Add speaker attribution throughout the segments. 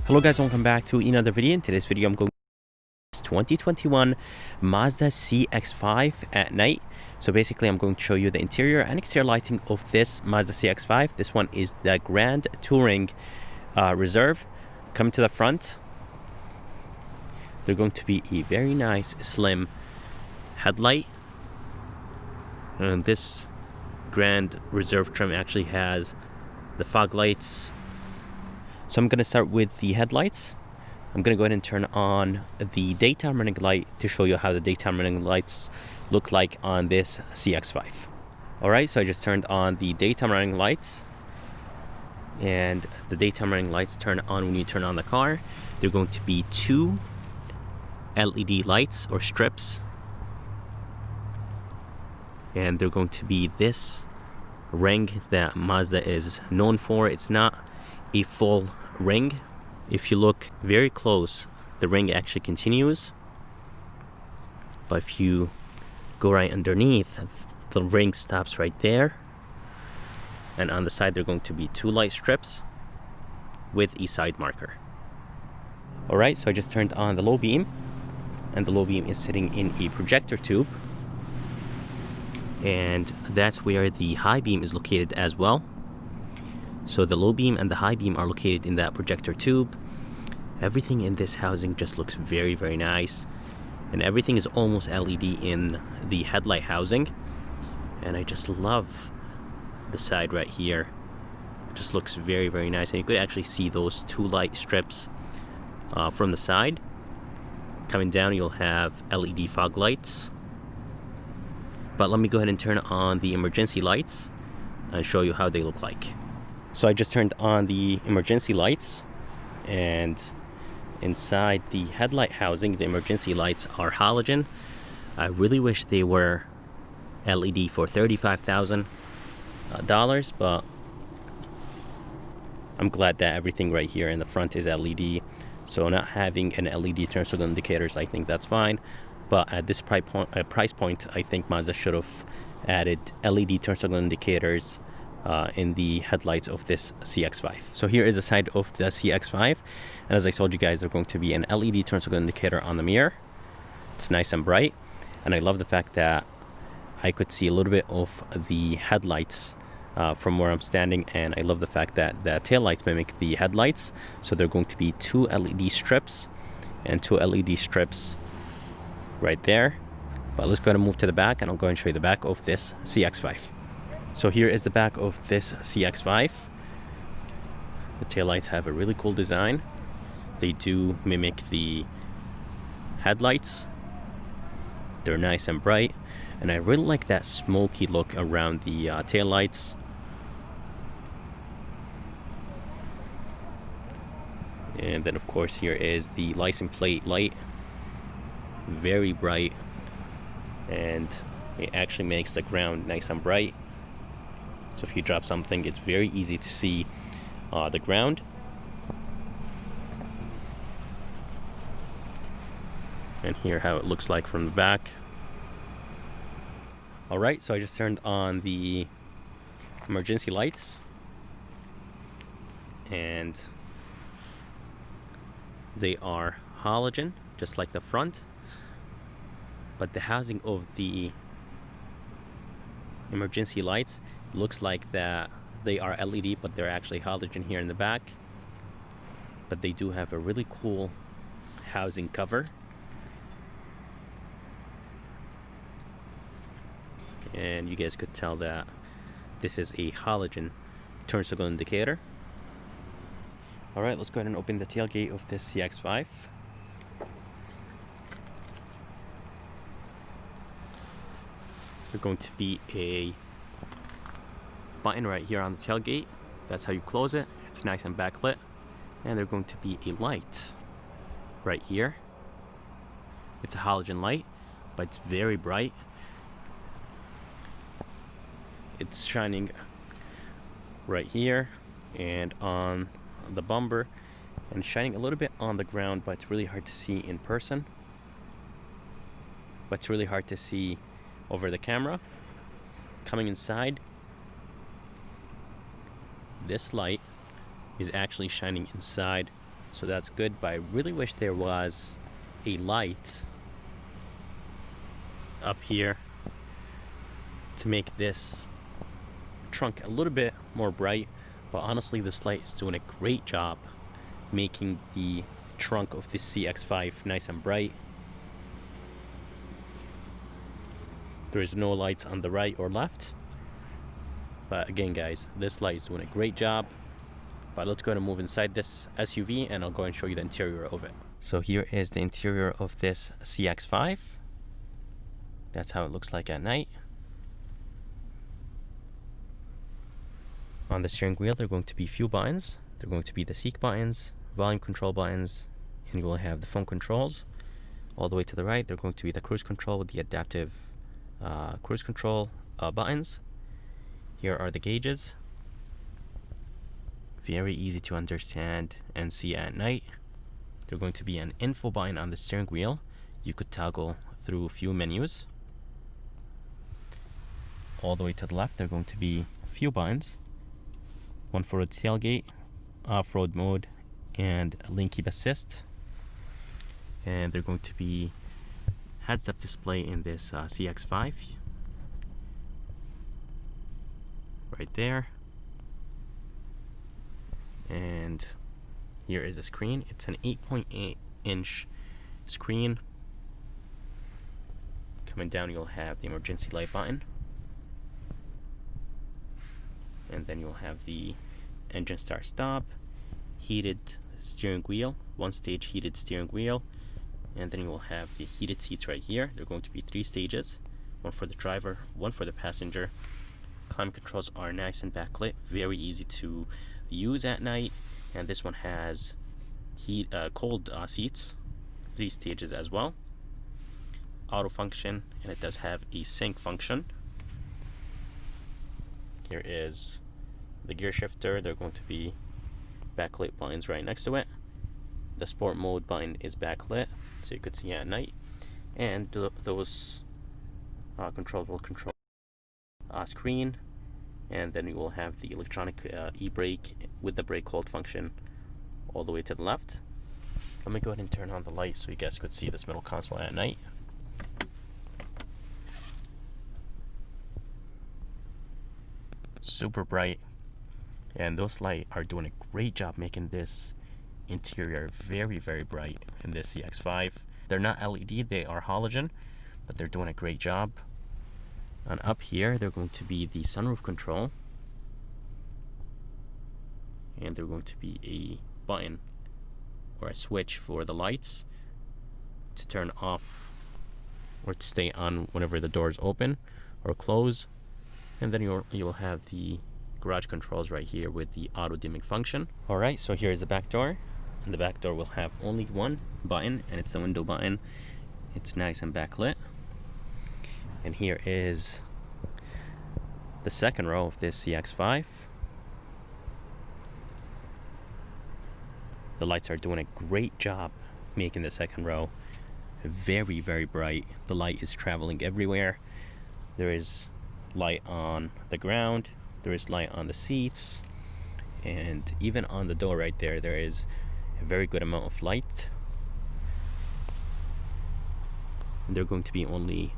Speaker 1: Hello guys, welcome back to another video. In today's video I'm going to 2021 Mazda CX-5 at night. So basically I'm going to show you the interior and exterior lighting of this Mazda CX-5. This one is the Grand Touring Reserve. Coming to the front, they're going to be a very nice slim headlight, and this Grand Reserve trim actually has the fog lights. So I'm going to start with the headlights. I'm going to go ahead and turn on the daytime running light to show you how the daytime running lights look like on this CX-5. Alright, so I just turned on the daytime running lights, and the daytime running lights turn on when you turn on the car. They're going to be two LED lights or strips, and they're going to be this ring that Mazda is known for. It's not a full ring. If you look very close, the ring actually continues, but if you go right underneath, the ring stops right there, and on the side they're going to be two light strips with a side marker. Alright, so I just turned on the low beam, and the low beam is sitting in a projector tube, and that's where the high beam is located as well. So the low beam and the high beam are located in that projector tube. Everything in this housing just looks very, very nice, and everything is almost LED in the headlight housing. And I just love the side right here. It just looks very, very nice, and you could actually see those two light strips from the side. Coming down, you'll have LED fog lights. But let me go ahead and turn on the emergency lights and show you how they look like. So I just turned on the emergency lights, and inside the headlight housing, the emergency lights are halogen. I really wish they were LED for $35,000, but I'm glad that everything right here in the front is LED. So not having an LED turn signal indicators, I think that's fine. But at this price point, I think Mazda should have added LED turn signal indicators in the headlights of this CX-5. So here is the side of the CX-5, and as I told you guys, there's going to be an LED turn signal indicator on the mirror. It's nice and bright, and I love the fact that I could see a little bit of the headlights from where I'm standing, and I love the fact that the tail lights mimic the headlights. So they're going to be two LED strips and two LED strips right there. But let's go ahead and move to the back, and I'll go and show you the back of this CX-5. So here is the back of this CX-5. The taillights have a really cool design. They do mimic the headlights. They're nice and bright, and I really like that smoky look around the taillights. And then of course here is the license plate light. Very bright, and it actually makes the ground nice and bright. So if you drop something, it's very easy to see the ground. And here how it looks like from the back. Alright, so I just turned on the emergency lights, and they are halogen, just like the front. But the housing of the emergency lights looks like that they are LED, but they're actually halogen here in the back. But they do have a really cool housing cover, and you guys could tell that this is a halogen turn signal indicator. Alright, let's go ahead and open the tailgate of this CX-5. There's going to be a button right here on the tailgate. That's how you close it. It's nice and backlit. And there's going to be a light right here. It's a halogen light, but it's very bright. It's shining right here and on the bumper, and shining a little bit on the ground, but it's really hard to see in person. But it's really hard to see over the camera. Coming inside, this light is actually shining inside, so that's good. But I really wish there was a light up here to make this trunk a little bit more bright. But honestly, this light is doing a great job making the trunk of the CX-5 nice and bright. There is no lights on the right or left, but again guys, this light is doing a great job. But let's go ahead and move inside this SUV and I'll go and show you the interior of it. So here is the interior of this CX-5. That's how it looks like at night. On the steering wheel, there are going to be few buttons. They're going to be the seat buttons, volume control buttons, and you will have the phone controls. All the way to the right, they're going to be the cruise control with the adaptive cruise control buttons. Here are the gauges. Very easy to understand and see at night. There's going to be an info button on the steering wheel. You could toggle through a few menus. All the way to the left, there are going to be a few buttons. One for the tailgate, off-road mode, and lane keep assist. And they're going to be heads-up display in this CX-5 right there. And here is the screen. It's an 8.8 inch screen. Coming down, you'll have the emergency light button, and then you'll have the engine start stop, heated steering wheel, one stage heated steering wheel. And then you will have the heated seats right here. They're going to be 3 stages, one for the driver, one for the passenger. Climate controls are nice and backlit, very easy to use at night. And this one has cold seats, 3 stages as well. Auto function, and it does have a sync function. Here is the gear shifter. They're going to be backlit buttons right next to it. The sport mode button is backlit, so you could see it at night. And those controls will control screen. And then you will have the electronic e-brake with the brake hold function all the way to the left. Let me go ahead and turn on the light so you guys could see this middle console at night. Super bright. And those lights are doing a great job making this interior very, very bright in this CX-5. They're not LED, they are halogen, but they're doing a great job. And up here, they're going to be the sunroof control. And they're going to be a button or a switch for the lights to turn off or to stay on whenever the doors open or close. And then you'll have the garage controls right here with the auto dimming function. Alright, so here's the back door. And the back door will have only one button, and it's the window button. It's nice and backlit. And here is the second row of this CX-5. The lights are doing a great job making the second row very, very bright. The light is traveling everywhere. There is light on the ground, there is light on the seats, and even on the door right there, there is a very good amount of light. And there are going to be only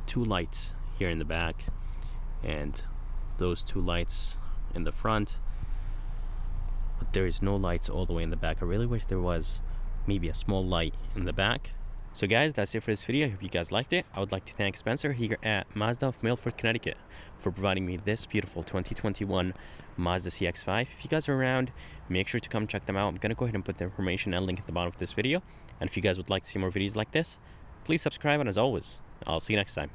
Speaker 1: 2 lights here in the back, and those 2 lights in the front, but there is no lights all the way in the back. I really wish there was maybe a small light in the back. So guys, that's it for this video. I hope you guys liked it. I would like to thank Spencer here at Mazda of Milford, Connecticut for providing me this beautiful 2021 Mazda CX-5. If you guys are around, make sure to come check them out. I'm going to go ahead and put the information and link at the bottom of this video. And if you guys would like to see more videos like this, please subscribe, and as always, I'll see you next time.